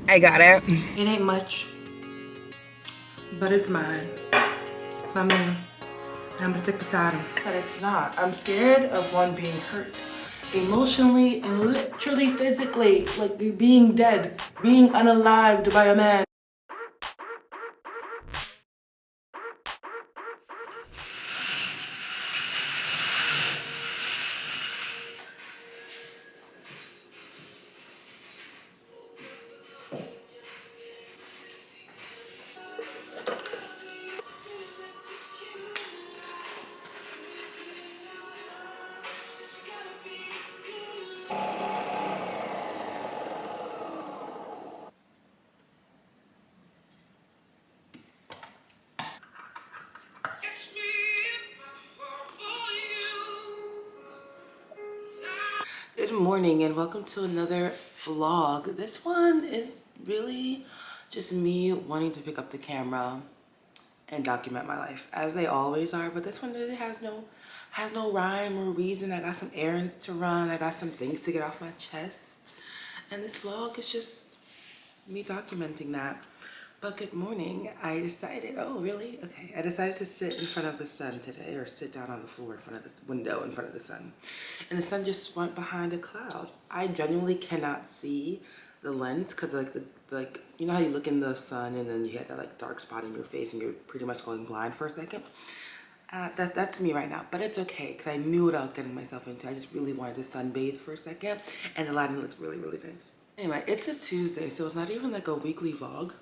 I got it. It ain't much, but it's mine. It's my man. I'm gonna stick beside him. But it's not. I'm scared of one being hurt. Emotionally and literally physically. Like being dead. Being unalived by a man. Good morning and welcome to another vlog. This one is really just me wanting to pick up the camera and document my life as they always are, but this one really has no rhyme or reason. I got some errands to run, I got some things to get off my chest, and this vlog is just me documenting that. But good morning. I decided, oh really? Okay. I decided to sit in front of the sun today, or sit down on the floor in front of the window in front of the sun. And the sun just went behind a cloud. I genuinely cannot see the lens because like you know how you look in the sun and then you get that like dark spot in your face and you're pretty much going blind for a second? That's me right now, but it's okay because I knew what I was getting myself into. I just really wanted to sunbathe for a second, and the lighting looks really, really nice. Anyway, it's a Tuesday, so it's not even like a weekly vlog,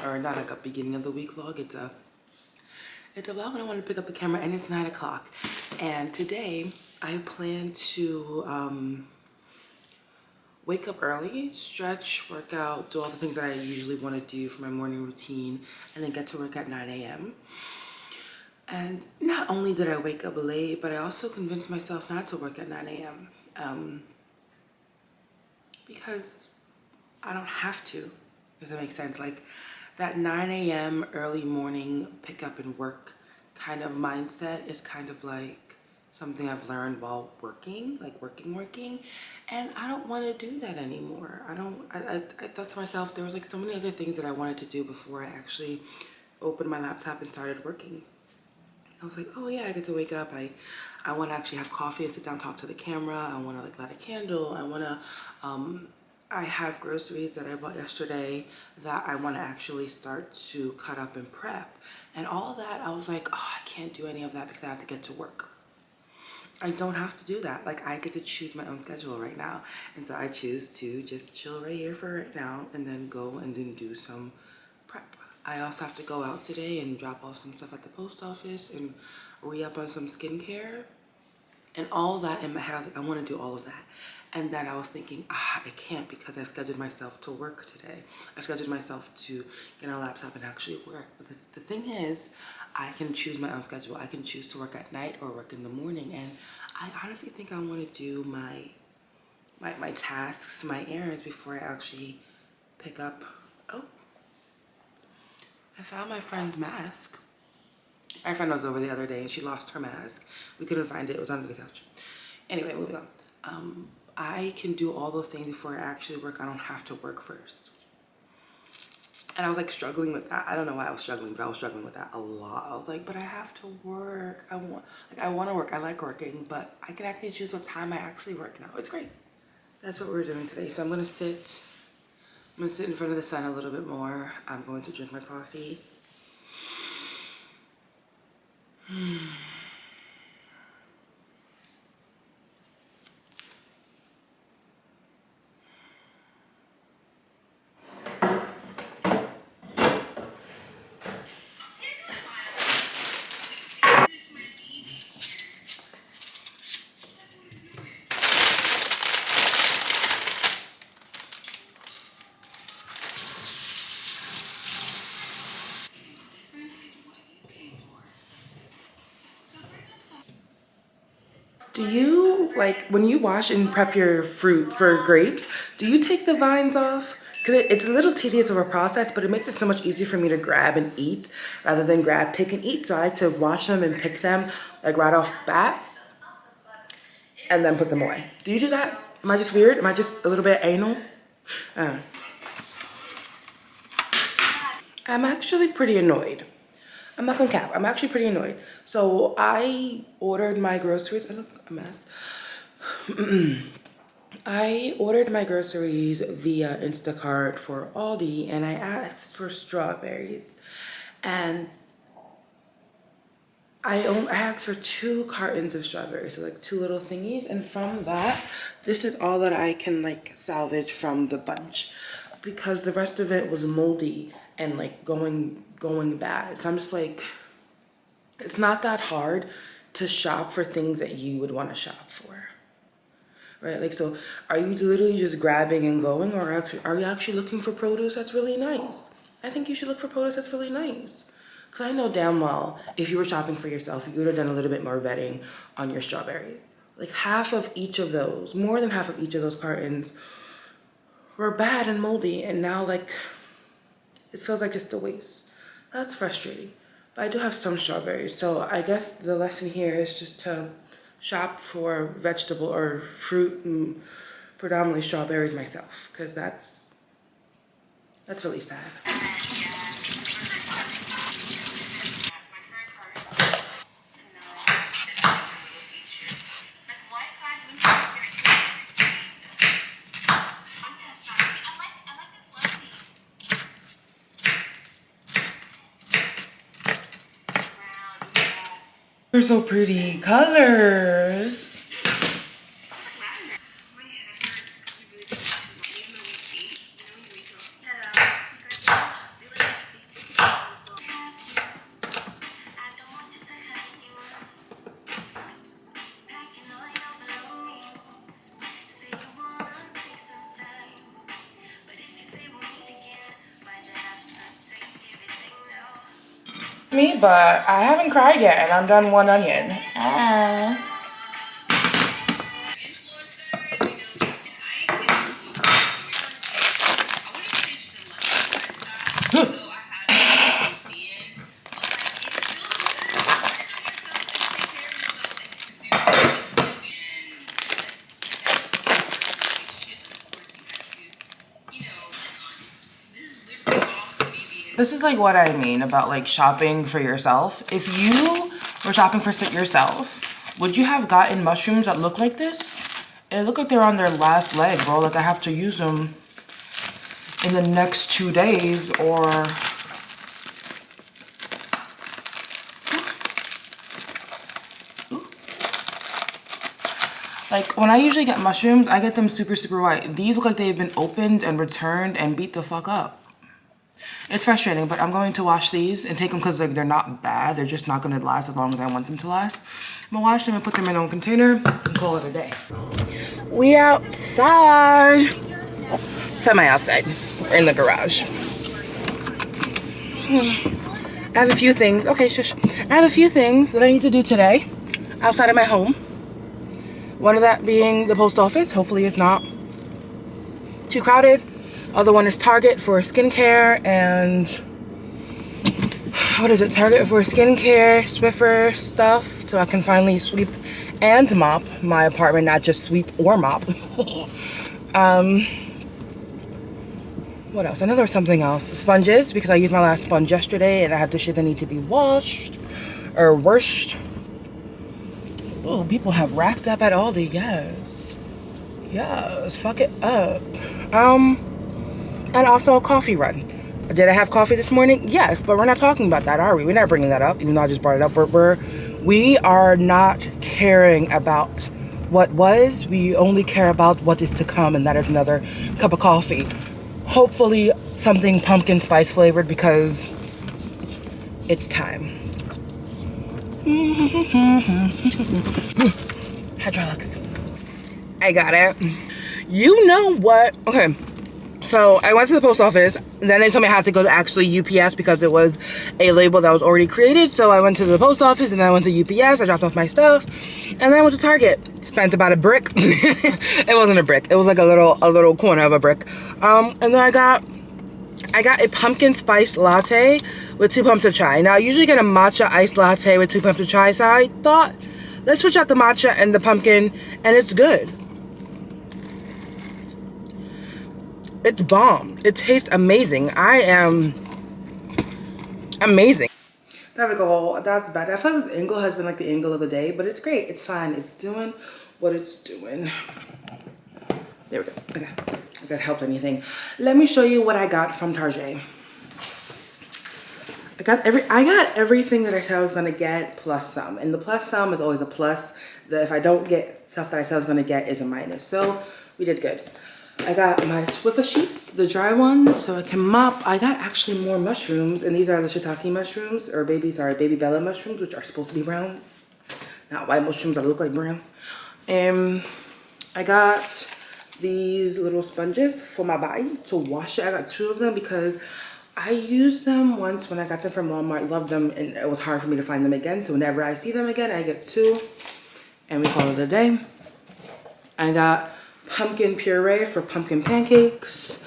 or not like a beginning of the week vlog. It's a vlog when I want to pick up the camera, and it's 9 o'clock. And today I plan to wake up early, stretch, work out, do all the things that I usually want to do for my morning routine, and then get to work at 9 a.m. And not only did I wake up late, but I also convinced myself not to work at 9 a.m. Because I don't have to, if that makes sense. Like that 9 a.m. early morning pick up and work kind of mindset is kind of like something I've learned while working, like working. And I don't want to do that anymore. I thought to myself, there was like so many other things that I wanted to do before I actually opened my laptop and started working. I was like, oh yeah, I get to wake up. I want to actually have coffee and sit down and talk to the camera. I want to like light a candle. I have groceries that I bought yesterday that I want to actually start to cut up and prep. And all that, I was like, oh, I can't do any of that because I have to get to work. I don't have to do that. Like, I get to choose my own schedule right now. And so I choose to just chill right here for right now and then go and then do some prep. I also have to go out today and drop off some stuff at the post office and re-up on some skincare and all that in my head. I was like, I want to do all of that. And then I was thinking, I can't because I've scheduled myself to work today. I've scheduled myself to get on a laptop and actually work. But the thing is, I can choose my own schedule. I can choose to work at night or work in the morning. And I honestly think I want to do my tasks, my errands before I actually pick up. Oh, I found my friend's mask. My friend was over the other day and she lost her mask. We couldn't find it. It was under the couch. Anyway, moving on. I can do all those things before I actually work. I don't have to work first. And I was like struggling with that. I don't know why I was struggling, but I was struggling with that a lot. I was like, but I have to work. I want to work. I like working, but I can actually choose what time I actually work now. It's great. That's what we're doing today. So I'm gonna sit in front of the sun a little bit more. I'm going to drink my coffee. Do you, like, when you wash and prep your fruit for grapes, do you take the vines off? Because it's a little tedious of a process, but it makes it so much easier for me to grab and eat rather than grab, pick, and eat. So I like to wash them and pick them, like, right off bat and then put them away. Do you do that? Am I just weird? Am I just a little bit anal? I'm actually pretty annoyed. I'm not gonna cap. I'm actually pretty annoyed. So I ordered my groceries. I look a mess. I ordered my groceries via Instacart for Aldi and I asked for strawberries. And I asked for 2 cartons of strawberries, so like 2 little thingies. And from that, this is all that I can like salvage from the bunch because the rest of it was moldy and like going bad. So I'm just like, it's not that hard to shop for things that you would want to shop for, right? Like, so are you literally just grabbing and going, or are you actually looking for produce that's really nice? I think you should look for produce that's really nice. Because I know damn well if you were shopping for yourself, you would have done a little bit more vetting on your strawberries. Like half of each of those, more than half of each of those cartons were bad and moldy, and now like it feels like just a waste. That's frustrating. But I do have some strawberries, so I guess the lesson here is just to shop for vegetable or fruit, and predominantly strawberries myself, because that's really sad. They're so pretty colors. Me, but I haven't cried yet, and I'm done one onion. Ah. This is like what I mean about like shopping for yourself. If you were shopping for yourself, would you have gotten mushrooms that look like this? It look like they're on their last leg, bro. Like I have to use them in the next 2 days or... Like when I usually get mushrooms, I get them super, super white. These look like they've been opened and returned and beat the fuck up. It's frustrating, but I'm going to wash these and take them because like they're not bad. They're just not going to last as long as I want them to last. I'm going to wash them and put them in a container and call it a day. We outside. Semi-outside. We're in the garage. I have a few things. Okay, shush. I have a few things that I need to do today outside of my home. One of that being the post office. Hopefully it's not too crowded. Other one is Target for skincare and what is it? Target for skincare, Swiffer stuff, so I can finally sweep and mop my apartment, not just sweep or mop. What else? I know there was something else. Sponges, because I used my last sponge yesterday and I have the shit that need to be washed or washed. Oh, people have racked up at Aldi, yes. Yes, fuck it up. And also a coffee run. Did I have coffee this morning? Yes, but we're not talking about that, are we? We're not bringing that up, even though I just brought it up. We are not caring about what was. We only care about what is to come, and that is another cup of coffee. Hopefully something pumpkin spice flavored because it's time. Hydraulics. I got it. You know what? Okay. So I went to the post office, and then they told me I had to go to actually UPS because it was a label that was already created. So I went to the post office, and then I went to UPS. I dropped off my stuff, and then I went to Target. Spent about a brick. It wasn't a brick. It was like a little corner of a brick. And then I got a pumpkin spice latte with 2 pumps of chai. Now I usually get a matcha iced latte with 2 pumps of chai. So I thought, let's switch out the matcha and the pumpkin, and it's good. It's bomb. It tastes amazing. I am amazing. There we go. That's bad. I feel like this angle has been like the angle of the day, but it's great. It's fine. It's doing what it's doing. There we go. Okay. If that helped anything. Let me show you what I got from Target. I got everything that I said I was gonna get plus some. And the plus some is always a plus. If I don't get stuff that I said I was gonna get is a minus. So we did good. I got my Swiffer sheets, the dry ones, so I can mop. I got actually more mushrooms, and these are the shiitake mushrooms, or baby bella mushrooms, which are supposed to be brown. Not white mushrooms that look like brown. And I got these little sponges for my body to wash it. I got 2 of them because I used them once when I got them from Walmart, loved them, and it was hard for me to find them again. So whenever I see them again, I get 2, and we call it a day. I got pumpkin puree for pumpkin pancakes.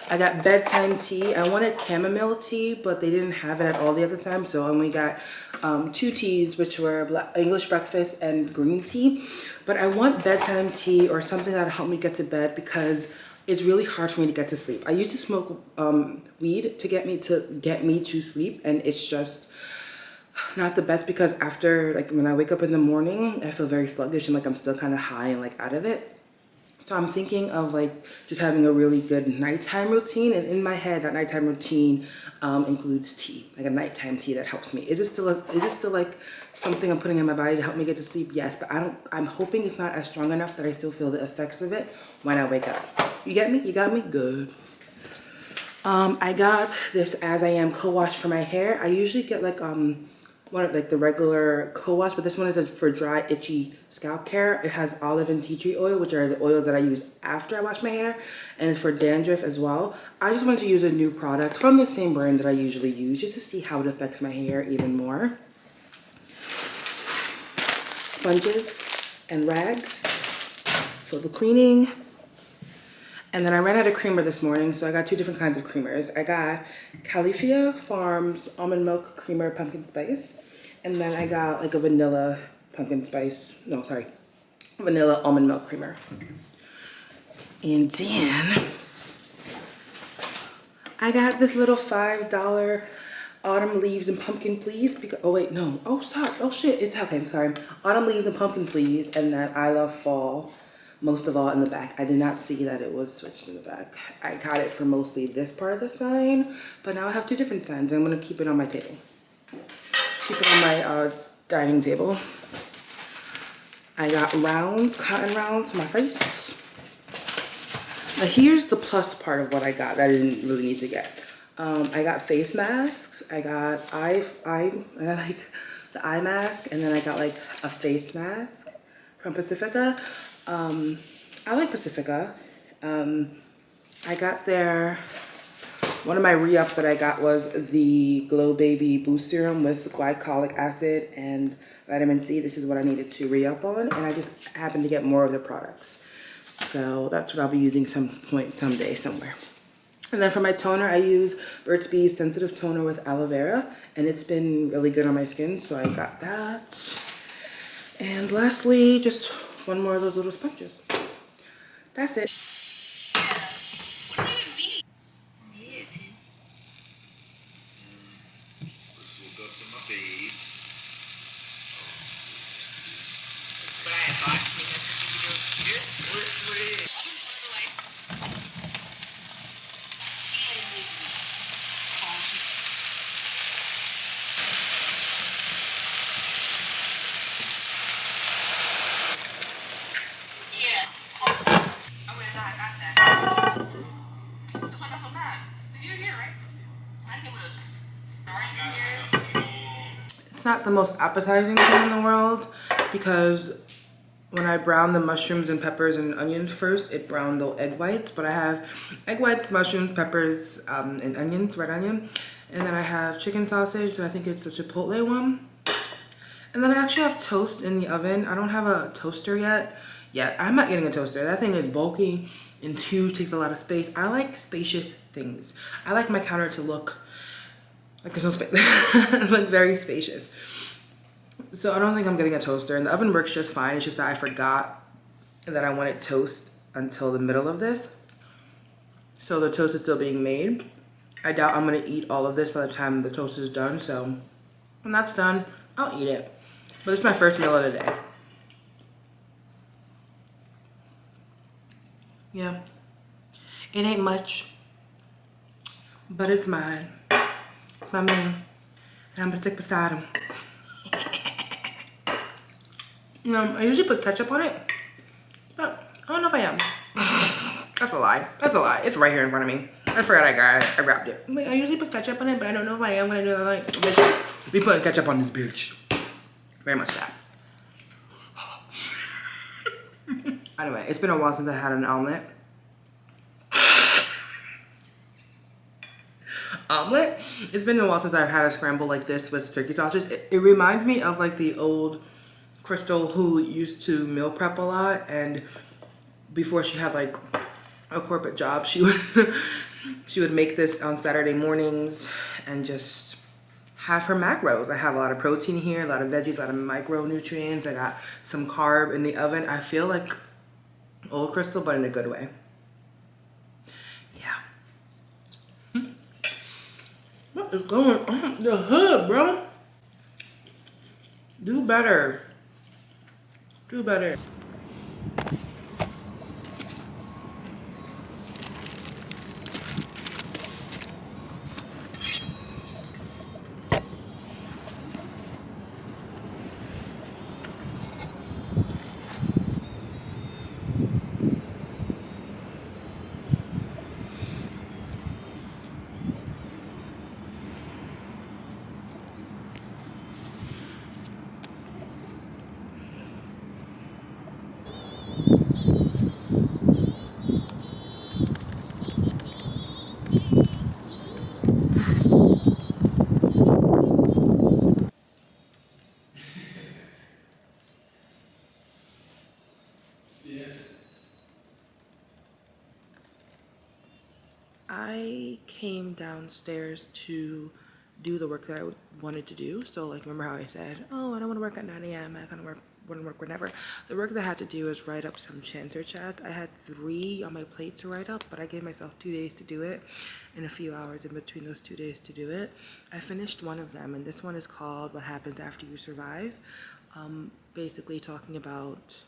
I got bedtime tea. I wanted chamomile tea, but they didn't have it at all the other time, so I only got 2 teas, which were English breakfast and green tea. But I want bedtime tea or something that'll help me get to bed because it's really hard for me to get to sleep. I used to smoke weed to get me to sleep, and it's just not the best because after, like, when I wake up in the morning, I feel very sluggish and like I'm still kind of high and like out of it. So I'm thinking of like just having a really good nighttime routine, and in my head that nighttime routine includes tea, like a nighttime tea that helps me. Is it still like something I'm putting in my body to help me get to sleep? Yes, but I'm hoping it's not as strong enough that I still feel the effects of it when I wake up. You get me? You got me? Good. I got this As I Am co-wash for my hair. I usually get like one of like the regular co-wash, but this one is for dry, itchy scalp care. It has olive and tea tree oil, which are the oils that I use after I wash my hair, and it's for dandruff as well. I just wanted to use a new product from the same brand that I usually use, just to see how it affects my hair even more. Sponges and rags, so the cleaning. And then I ran out of creamer this morning, so I got 2 different kinds of creamers. I got Califia Farms Almond Milk Creamer Pumpkin Spice. And then I got like a vanilla vanilla almond milk creamer. And then I got this little $5 Autumn Leaves and Pumpkin Please. It's okay, I'm sorry. Autumn Leaves and Pumpkin Please, and then I Love Fall. Most of all in the back. I did not see that it was switched in the back. I got it for mostly this part of the sign, but now I have 2 different signs. I'm gonna keep it on my table. Keep it on my dining table. I got rounds, cotton rounds for my face. Now here's the plus part of what I got that I didn't really need to get. I got face masks. I got like the eye mask, and then I got like a face mask from Pacifica. I like Pacifica. I got one of my re-ups that I got was the Glow Baby Boost Serum with glycolic acid and vitamin C. This is what I needed to re-up on, and I just happened to get more of the products. So that's what I'll be using someday, somewhere. And then for my toner, I use Burt's Bees Sensitive Toner with aloe vera, and it's been really good on my skin, so I got that. And lastly, just one more of those little sponges. That's it. It's not the most appetizing thing in the world because when I brown the mushrooms and peppers and onions first, it browned the egg whites. But I have egg whites, mushrooms, peppers, and onions, red onion. And then I have chicken sausage, and I think it's a chipotle one. And then I actually have toast in the oven. I don't have a toaster yet. I'm not getting a toaster. That thing is bulky and huge, takes a lot of space. I like spacious things. I like my counter to look like there's no space, like very spacious. So I don't think I'm getting a toaster, and the oven works just fine. It's just that I forgot that I wanted toast until the middle of this. So the toast is still being made. I doubt I'm gonna eat all of this by the time the toast is done, so when that's done, I'll eat it. But this is my first meal of the day. Yeah, it ain't much, but it's mine. It's my man, and I'm gonna stick beside him. You know, I usually put ketchup on it, but I don't know if I am. That's a lie. That's a lie. It's right here in front of me. I forgot I grabbed it. Like, I usually put ketchup on it, but I don't know if I am gonna do that. Like, bitch, we putting ketchup on this bitch. Very much that. Anyway, it's been a while since I had an omelet. It's been a while since I've had a scramble like this with turkey sausage. It reminds me of like the old Crystal who used to meal prep a lot, and before she had like a corporate job, she would make this on Saturday mornings and just have her macros. I have a lot of protein here, a lot of veggies, a lot of micronutrients. I got some carb in the oven. I feel like old Crystal, but in a good way. Yeah. What is going on? The hood, bro. Do better. Do better. I came downstairs to do the work that I wanted to do. So like, remember how I said, oh, I don't want to work at 9 a.m. I kind of want to work whenever. The work that I had to do is write up some chanter chats. I had 3 on my plate to write up, but I gave myself 2 days to do it and a few hours in between those 2 days to do it. I finished one of them, and this one is called What Happens After You Survive. Basically talking about,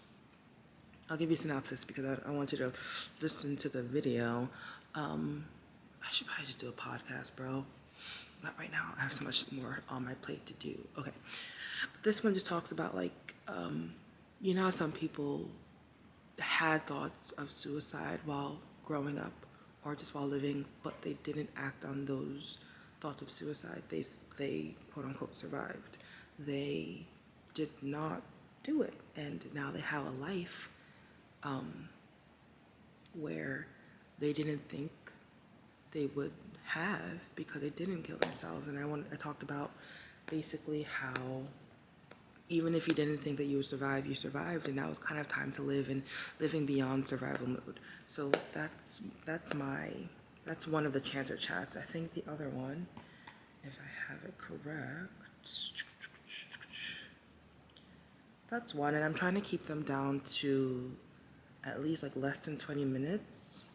I'll give you a synopsis because I want you to listen to the video. I should probably just do a podcast, bro. Not right now. I have so much more on my plate to do. Okay. But this one just talks about like, you know how some people had thoughts of suicide while growing up or just while living, but they didn't act on those thoughts of suicide. They quote unquote survived. They did not do it. And now they have a life where they didn't think they would have because they didn't kill themselves. And I talked about basically how even if you didn't think that you would survive, you survived, and now it's kind of time to live and living beyond survival mode. So that's one of the chanter chats. I think the other one, if I have it correct, that's one, and I'm trying to keep them down to at least like less than 20 minutes.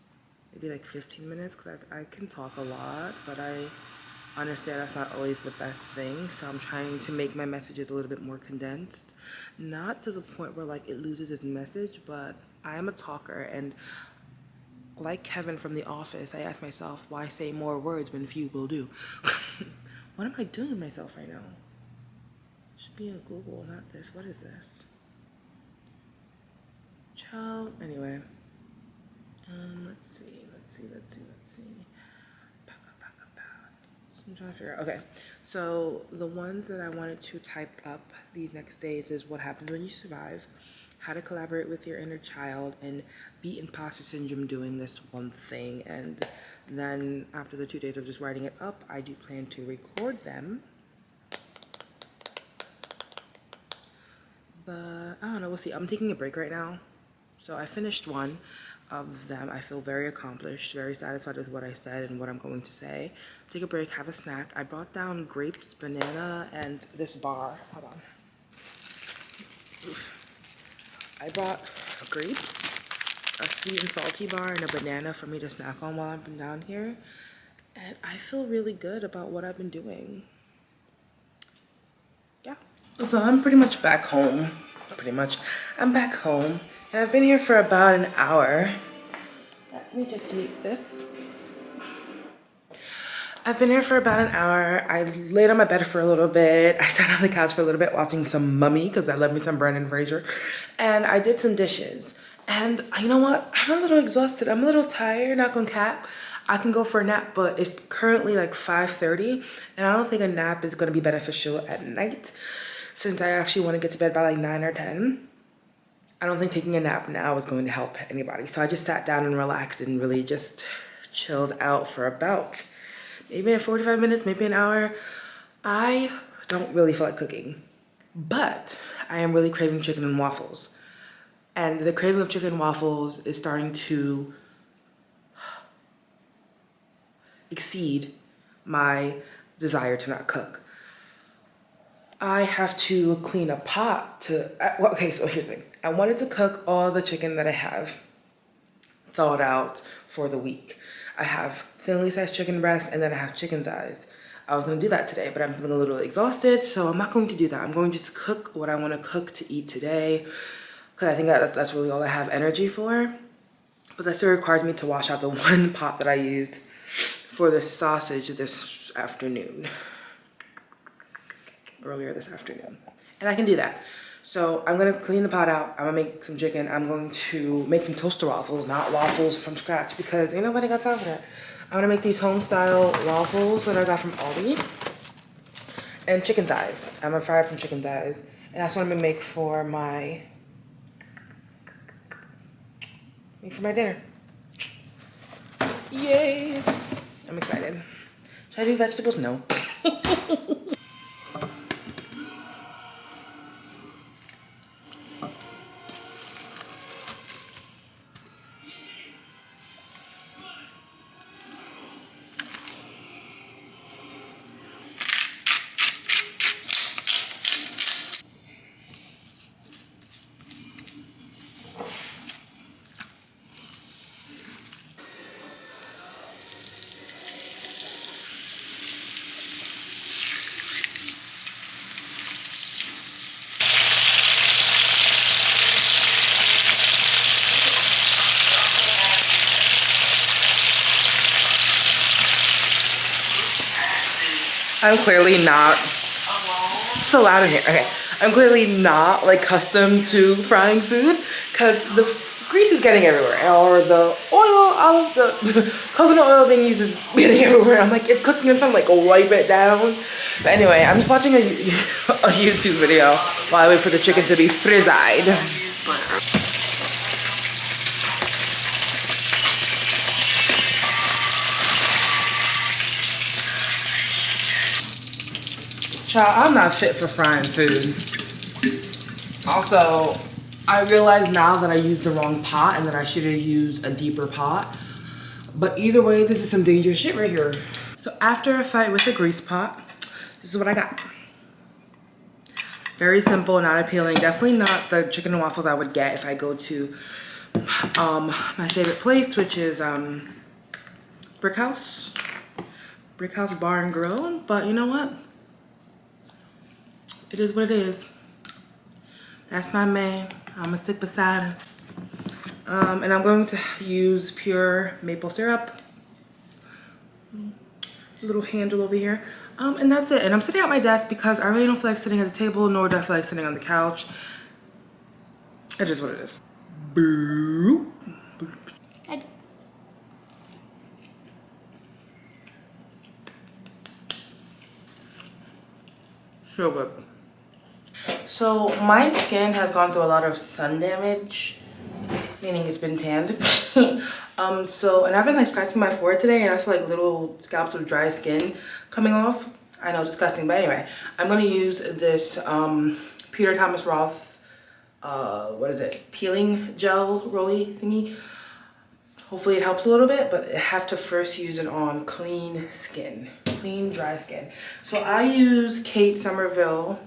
Maybe like 15 minutes, because I can talk a lot, but I understand that's not always the best thing. So I'm trying to make my messages a little bit more condensed. Not to the point where like it loses its message, but I am a talker, and like Kevin from The Office, I ask myself, why say more words when few will do? What am I doing with myself right now? Should be in Google, not this. What is this? Ciao. Anyway. Let's see. I'm trying to figure out. Okay, so the ones that I wanted to type up these next days is what happens when you survive, how to collaborate with your inner child, and beat imposter syndrome doing this one thing. And then after the 2 days of just writing it up, I do plan to record them. But I don't know, we'll see. I'm taking a break right now. So I finished one of them. I feel very accomplished, very satisfied with what I said and what I'm going to say. Take a break, have a snack. I brought down grapes, banana, and this bar. Hold on. I brought grapes, a sweet and salty bar, and a banana for me to snack on while I'm down here. and I feel really good about what I've been doing. Yeah. So I'm pretty much back home. I'm back home, and I've been here for about an hour. Let me just mute this. I've been here for about an hour. I laid on my bed for a little bit. I sat on the couch for a little bit watching some Mummy because I love me some Brendan Fraser. And I did some dishes. And you know what? I'm a little exhausted. I'm a little tired, not gonna cap. I can go for a nap, but it's currently like 5:30, and I don't think a nap is gonna be beneficial at night since I actually want to get to bed by like 9 or 10. I don't think taking a nap now is going to help anybody. So I just sat down and relaxed and really just chilled out for about maybe 45 minutes, maybe an hour. I don't really feel like cooking, but I am really craving chicken and waffles. And the craving of chicken and waffles is starting to exceed my desire to not cook. I have to clean a pot to, well, okay, so here's the thing. I wanted to cook all the chicken that I have thawed out for the week. I have thinly sliced chicken breast, and then I have chicken thighs. I was gonna do that today, but I'm feeling a little exhausted, so I'm not going to do that. I'm going to just cook what I wanna cook to eat today, because I think that's really all I have energy for. But that still requires me to wash out the one pot that I used for the sausage this afternoon. Earlier this afternoon. And I can do that. So I'm gonna clean the pot out. I'm gonna make some chicken. I'm going to make some toaster waffles, not waffles from scratch, because ain't nobody got time for that. I'm gonna make these home style waffles that I got from Aldi. And chicken thighs. I'm gonna fry up some chicken thighs. And that's what I'm gonna make for my dinner. Yay! I'm excited. Should I do vegetables? No. I'm clearly not so loud in here. Okay, I'm clearly not like accustomed to frying food because the grease is getting everywhere, or the oil, the coconut oil being used is getting everywhere. I'm like, it's cooking. I'm trying to like wipe it down. But anyway, I'm just watching a YouTube video while I wait for the chicken to be frizzed. Child, I'm not fit for frying food. Also, I realize now that I used the wrong pot and that I should have used a deeper pot. But either way, this is some dangerous shit right here. So after a fight with a grease pot, this is what I got. Very simple, not appealing. Definitely not the chicken and waffles I would get if I go to my favorite place, which is Brick House Bar and Grill. But you know what? It is what it is. That's my man. I'ma stick beside him. And I'm going to use pure maple syrup. A little handle over here. And that's it. And I'm sitting at my desk because I really don't feel like sitting at the table, nor do I feel like sitting on the couch. It is what it is. Boo. So good. So my skin has gone through a lot of sun damage, meaning it's been tanned. And I've been like scratching my forehead today, and I feel like little scalps of dry skin coming off. I know, disgusting, but anyway, I'm gonna use this Peter Thomas Roth's what is it, peeling gel rolly thingy. Hopefully it helps a little bit, but I have to first use it on clean skin, clean dry skin. So I use Kate Somerville's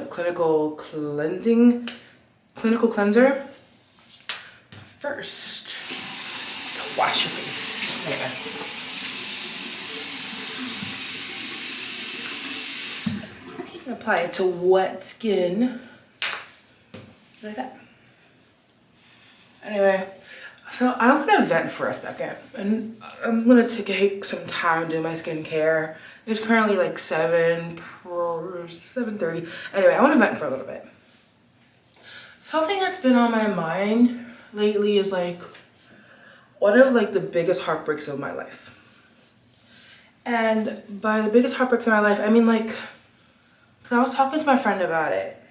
clinical cleanser first to wash your face. Anyway. Apply it to wet skin. Like that. Anyway, so I'm gonna vent for a second. And I'm gonna take some time doing my skincare. It's currently like 7:30. Anyway, I wanna vent for a little bit. Something that's been on my mind lately is like one of like the biggest heartbreaks of my life. And by the biggest heartbreaks of my life, I mean like, cause I was talking to my friend about it.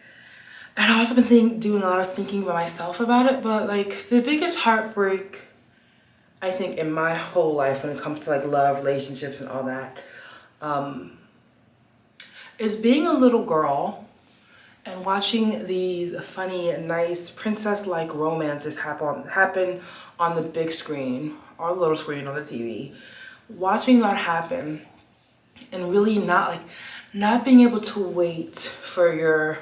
And I've also been doing a lot of thinking by myself about it, but like the biggest heartbreak I think in my whole life when it comes to like love, relationships and all that, is being a little girl and watching these funny, nice, princess-like romances happen on the big screen or the little screen on the TV. Watching that happen and really not being able to wait for your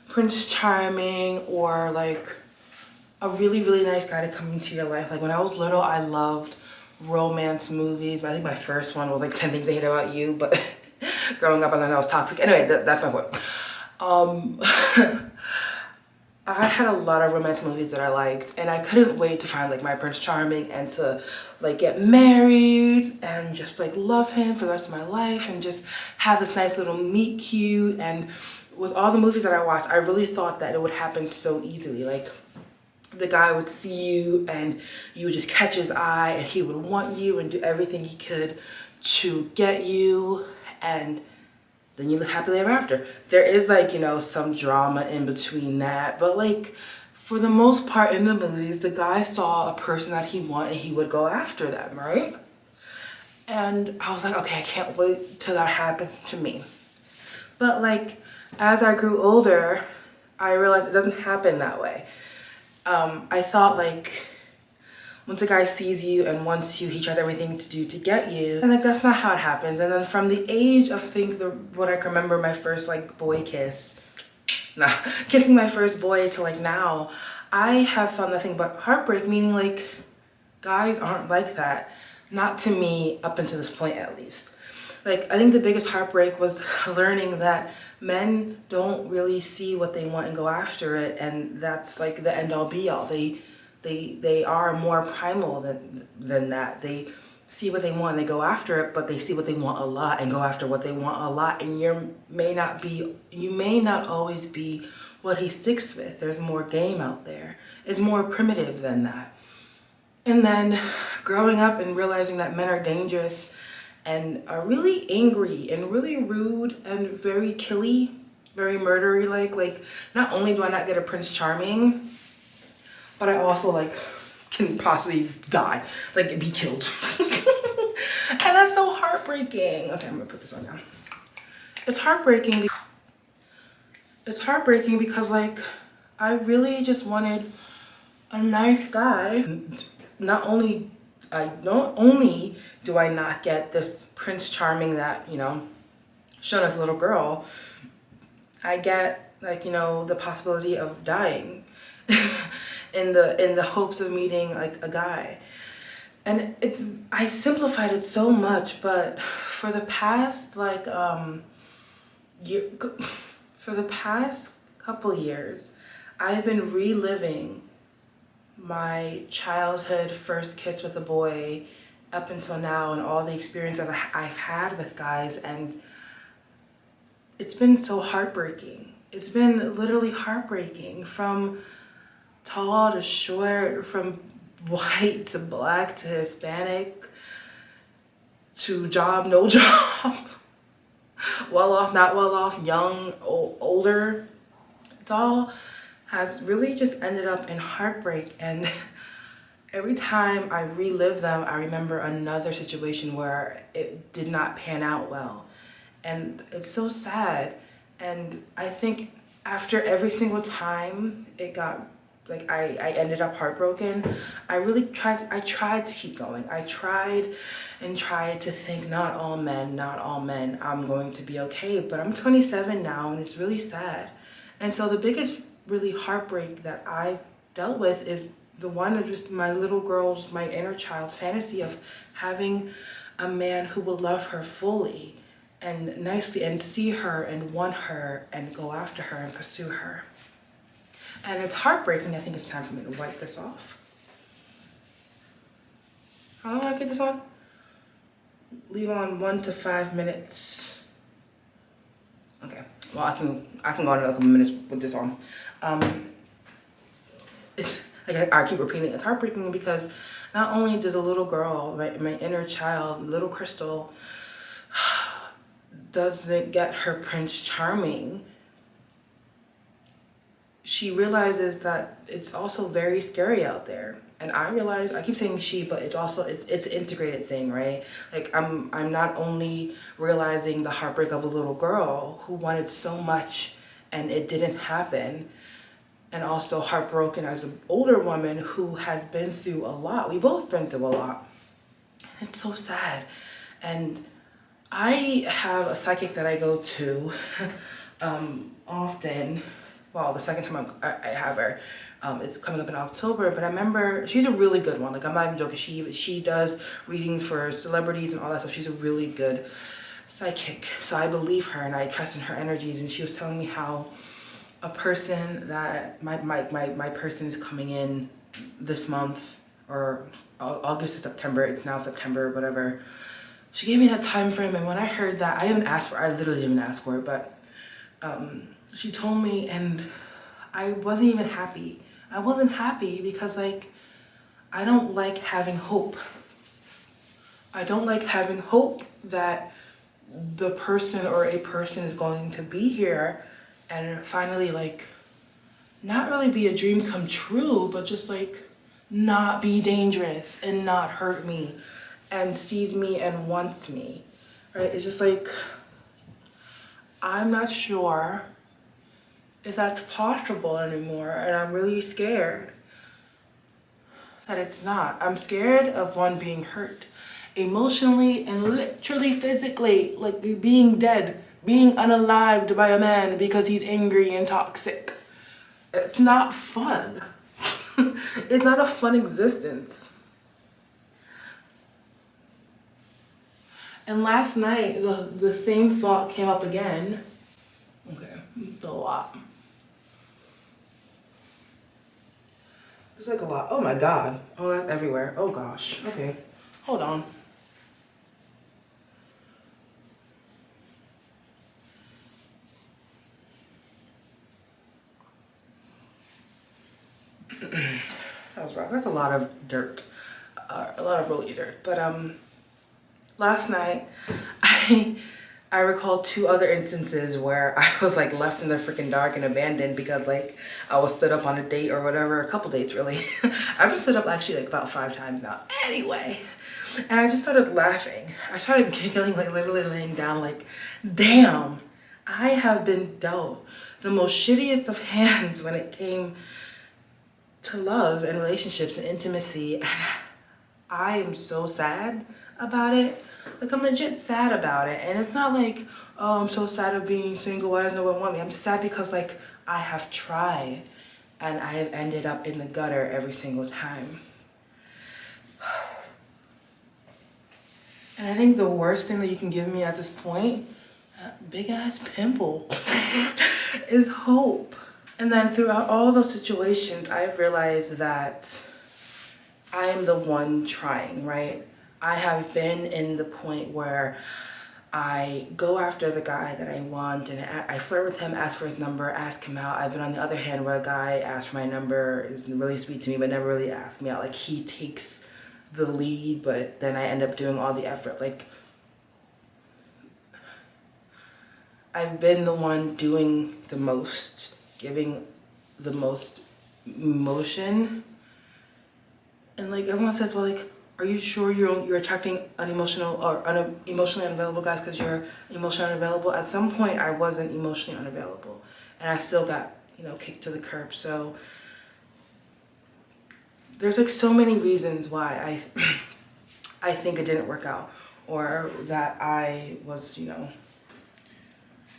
Prince Charming or like a really, really nice guy to come into your life. Like when I was little, I loved romance movies. I think my first one was like 10 Things I Hate About You, but growing up I thought I was toxic. Anyway, that's my point. I had a lot of romance movies that I liked and I couldn't wait to find like my Prince Charming and to like get married and just like love him for the rest of my life and just have this nice little meet cute. And with all the movies that I watched, I really thought that it would happen so easily. Like the guy would see you and you would just catch his eye and he would want you and do everything he could to get you, and then you live happily ever after. There is like, you know, some drama in between that, but like for the most part in the movies, the guy saw a person that he wanted and he would go after them, right? And I was like, okay, I can't wait till that happens to me. But like, as I grew older, I realized it doesn't happen that way. I thought like, once a guy sees you and wants you, he tries everything to do to get you. And like, that's not how it happens. And then from the age of what I can remember, my first like boy kiss, kissing my first boy to like now, I have felt nothing but heartbreak, meaning like guys aren't like that. Not to me up until this point at least. Like, I think the biggest heartbreak was learning that men don't really see what they want and go after it, and that's like the end all be all. They are more primal than that. They see what they want and they go after it, but they see what they want a lot and go after what they want a lot, and you may not always be what he sticks with. There's more game out there. It's more primitive than that. And then growing up and realizing that men are dangerous and are really angry and really rude and very killy, very murdery like not only do I not get a Prince Charming, but I also like can possibly die, like be killed. And that's so heartbreaking. Okay, I'm gonna put this on now. It's heartbreaking because like I really just wanted a nice guy. Not only do I not get this Prince Charming that, you know, shown as a little girl, I get like, you know, the possibility of dying in the hopes of meeting like a guy. And I simplified it so much, but for the past couple years, I've been reliving my childhood first kiss with a boy up until now and all the experience that I've had with guys, and it's been so heartbreaking. It's been literally heartbreaking, from tall to short, from white to black to Hispanic, to job, no job, well off, not well off, young, older. It's all has really just ended up in heartbreak, and every time I relive them, I remember another situation where it did not pan out well, and it's so sad. And I think after every single time it got like I ended up heartbroken, I tried to keep going. I tried to think, not all men, I'm going to be okay. But I'm 27 now, and it's really sad. And so the biggest really heartbreak that I've dealt with is the one of just my little girl's, my inner child's fantasy of having a man who will love her fully and nicely and see her and want her and go after her and pursue her. And it's heartbreaking. I think it's time for me to wipe this off. How long do I get this on? Leave on 1 to 5 minutes. Okay, well I can go on another couple minutes with this on. It's like I keep repeating, it's heartbreaking because not only does a little girl, my inner child, little Crystal, doesn't get her Prince Charming, she realizes that it's also very scary out there. And I realize, I keep saying she, but it's also, it's an integrated thing, right? Like I'm not only realizing the heartbreak of a little girl who wanted so much and it didn't happen, and also heartbroken as an older woman who has been through a lot. We both been through a lot. It's so sad. And I have a psychic that I go to often. Well, the second time I have her, it's coming up in October, but I remember she's a really good one. Like, I'm not even joking. She does readings for celebrities and all that stuff. She's a really good psychic. So I believe her and I trust in her energies. And she was telling me how a person that my person is coming in this month, or August to September, it's now September, whatever. She gave me that time frame, and when I heard that, I literally didn't even ask for it, but she told me, and I wasn't even happy. I wasn't happy because, like, I don't like having hope. I don't like having hope that the person or a person is going to be here and finally, like, not really be a dream come true, but just, like, not be dangerous and not hurt me and sees me and wants me, right? It's just like, I'm not sure if that's possible anymore, and I'm really scared that it's not. I'm scared of one being hurt emotionally and literally physically, like being dead, being unalived by a man because he's angry and toxic. It's not fun. It's not a fun existence. And last night, the same thought came up again. Okay, it's a lot. It's like a lot. Oh my God. Oh, that's everywhere. Oh gosh. Okay, hold on. That was rough. That's a lot of dirt. A lot of really dirt. But last night, I recalled 2 other instances where I was like left in the freaking dark and abandoned because like I was stood up on a date or whatever, a couple dates really. I've been stood up actually like about 5 times now. Anyway, and I just started laughing. I started giggling, like literally laying down like, damn, I have been dealt the most shittiest of hands when it came to love and relationships and intimacy, and I am so sad about it. Like, I'm legit sad about it, and it's not like, oh, I'm so sad of being single, why does no one want me? I'm sad because like I have tried and I have ended up in the gutter every single time. And I think the worst thing that you can give me at this point, that big ass pimple, is hope. And then throughout all those situations, I've realized that I am the one trying, right? I have been in the point where I go after the guy that I want and I flirt with him, ask for his number, ask him out. I've been on the other hand where a guy asks for my number, is really sweet to me, but never really asks me out. Like, he takes the lead, but then I end up doing all the effort. Like, I've been the one doing the most, giving the most emotion. And like everyone says, well, like, are you sure you're attracting unemotional or emotionally unavailable guys because you're emotionally unavailable? At some point, I wasn't emotionally unavailable, and I still got, you know, kicked to the curb. So there's like so many reasons why I think it didn't work out, or that I was, you know,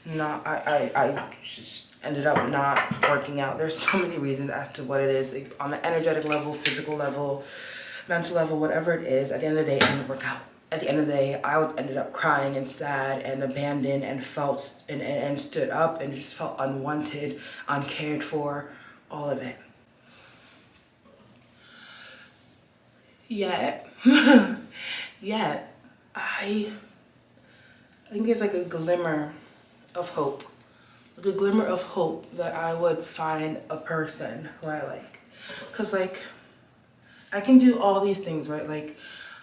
I just ended up not working out. There's so many reasons as to what it is, like on an energetic level, physical level, mental level, whatever it is. At the end of the day, I didn't work out. At the end of the day, I ended up crying and sad and abandoned and felt and stood up and just felt unwanted, uncared for, all of it. Yet, yet, I think there's like a glimmer of hope. Like a glimmer of hope that I would find a person who I like. Cause like, I can do all these things, right? Like,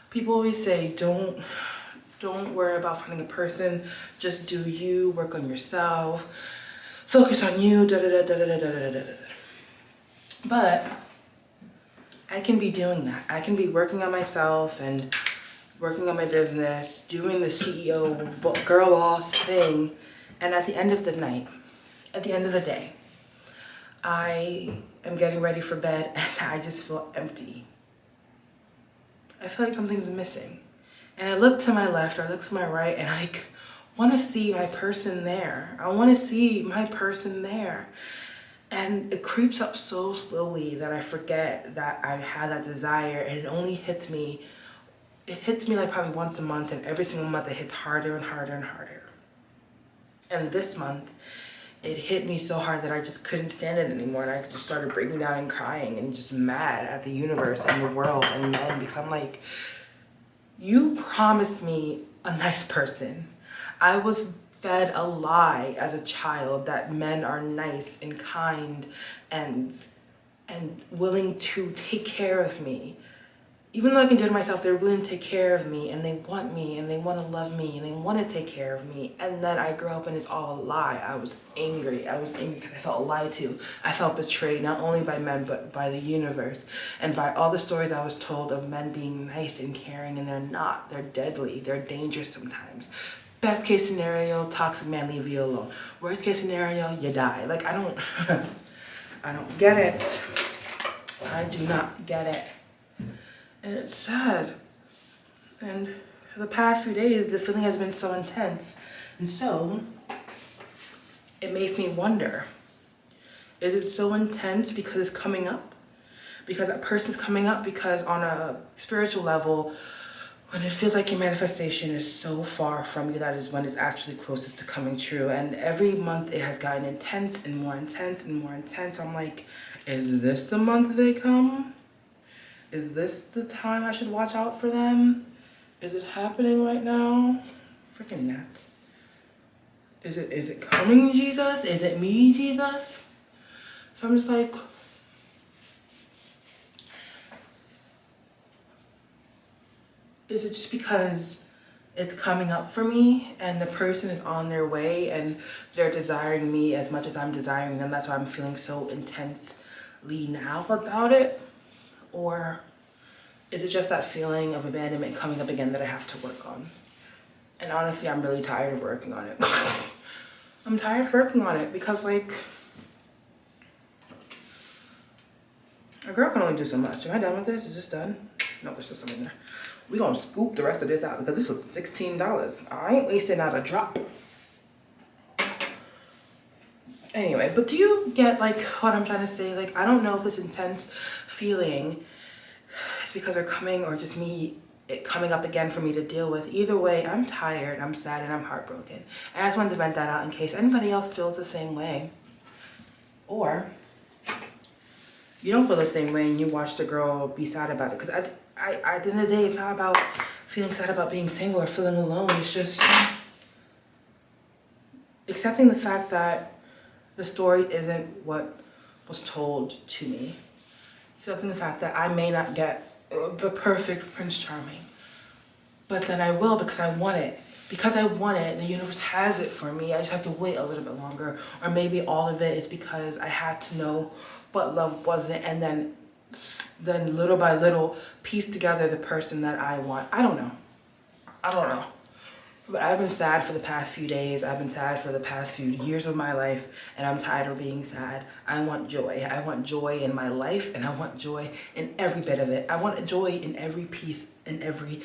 people always say, don't worry about finding a person. Just do you, work on yourself, focus on you, da da da da da da da da da. But I can be doing that. I can be working on myself and working on my business, doing the CEO girl boss thing, and at the end of the night, at the end of the day, I am getting ready for bed and I just feel empty. I feel like something's missing. And I look to my left or I look to my right and I want to see my person there. I want to see my person there. And it creeps up so slowly that I forget that I had that desire, and it only hits me. It hits me like probably once a month, and every single month it hits harder and harder and harder. And this month, it hit me so hard that I just couldn't stand it anymore, and I just started breaking down and crying and just mad at the universe and the world and men, because I'm like, you promised me a nice person. I was fed a lie as a child that men are nice and kind and willing to take care of me. Even though I can do it myself, they're willing to take care of me, and they want me, and they want to love me, and they want to take care of me. And then I grew up and it's all a lie. I was angry. I was angry because I felt lied to. I felt betrayed, not only by men, but by the universe. And by all the stories I was told of men being nice and caring, and they're not. They're deadly. They're dangerous sometimes. Best case scenario, toxic man, leave you alone. Worst case scenario, you die. Like, I don't get it. I do not get it. And it's sad. And for the past few days, the feeling has been so intense. And so, it makes me wonder, is it so intense because it's coming up? Because that person's coming up? Because on a spiritual level, when it feels like your manifestation is so far from you, that is when it's actually closest to coming true. And every month it has gotten intense and more intense and more intense. I'm like, is this the month they come? Is this the time I should watch out for them? Is it happening right now? Freaking nuts. Is it coming, Jesus? Is it me, Jesus? So I'm just like, is it just because it's coming up for me and the person is on their way and they're desiring me as much as I'm desiring them? That's why I'm feeling so intensely now about it? Or is it just that feeling of abandonment coming up again that I have to work on? And honestly, I'm really tired of working on it. I'm tired of working on it because, like, a girl can only do so much. Am I done with this? Is this done? No, there's still something there. We're gonna scoop the rest of this out because this was $16. I ain't wasting out a drop. Anyway, but do you get, like, what I'm trying to say? Like, I don't know if this intense feeling is because they're coming or just me, it coming up again for me to deal with. Either way, I'm tired, I'm sad, and I'm heartbroken. And I just wanted to vent that out in case anybody else feels the same way. Or you don't feel the same way and you watch the girl be sad about it. Because at the end of the day, it's not about feeling sad about being single or feeling alone. It's just accepting the fact that the story isn't what was told to me. Accepting the fact that I may not get the perfect Prince Charming, but then I will because I want it. Because I want it, the universe has it for me. I just have to wait a little bit longer. Or maybe all of it is because I had to know what love wasn't, and then little by little piece together the person that I want. I don't know. But I've been sad for the past few days. I've been sad for the past few years of my life, and I'm tired of being sad. I want joy. I want joy in my life, and I want joy in every bit of it. I want joy in every piece, in every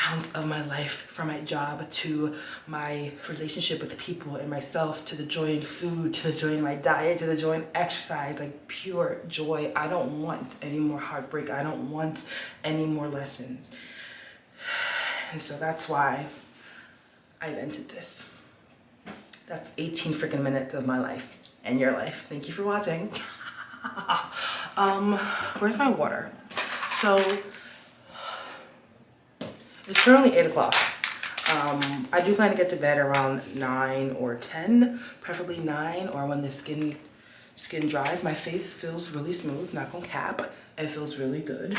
ounce of my life, from my job to my relationship with people and myself, to the joy in food, to the joy in my diet, to the joy in exercise, like pure joy. I don't want any more heartbreak. I don't want any more lessons. And so that's why I've entered this. That's 18 freaking minutes of my life and your life. Thank you for watching. Where's my water? So it's currently 8 o'clock. I do plan to get to bed around 9 or 10, preferably 9, or when the skin dries. My face feels really smooth, not gonna cap. It feels really good.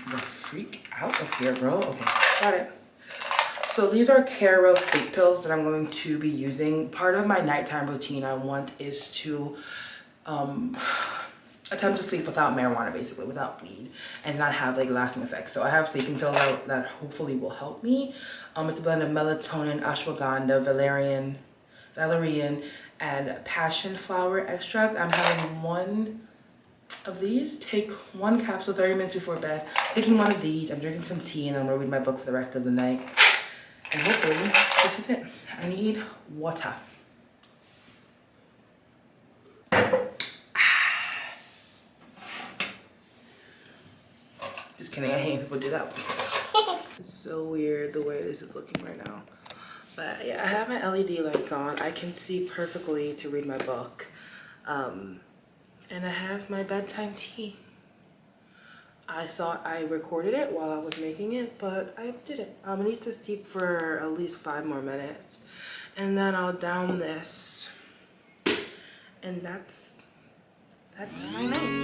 The freak out of here, bro. Okay, got it. So these are Care sleep pills that I'm going to be using. Part of my nighttime routine I want is to attempt to sleep without marijuana, basically, without weed, and not have like lasting effects. So I have sleeping pills that hopefully will help me. It's a blend of melatonin, ashwagandha, valerian, and passion flower extract. I'm having one of these. Take one capsule 30 minutes before bed. Taking one of these, I'm drinking some tea, and I'm gonna read my book for the rest of the night. And hopefully, this is it. I need water. Just kidding, I hate people do that. It's so weird the way this is looking right now. But yeah, I have my LED lights on. I can see perfectly to read my book. And I have my bedtime tea. I thought I recorded it while I was making it, but I didn't. It needs to steep for at least 5 more minutes. And then I'll down this. And that's my night.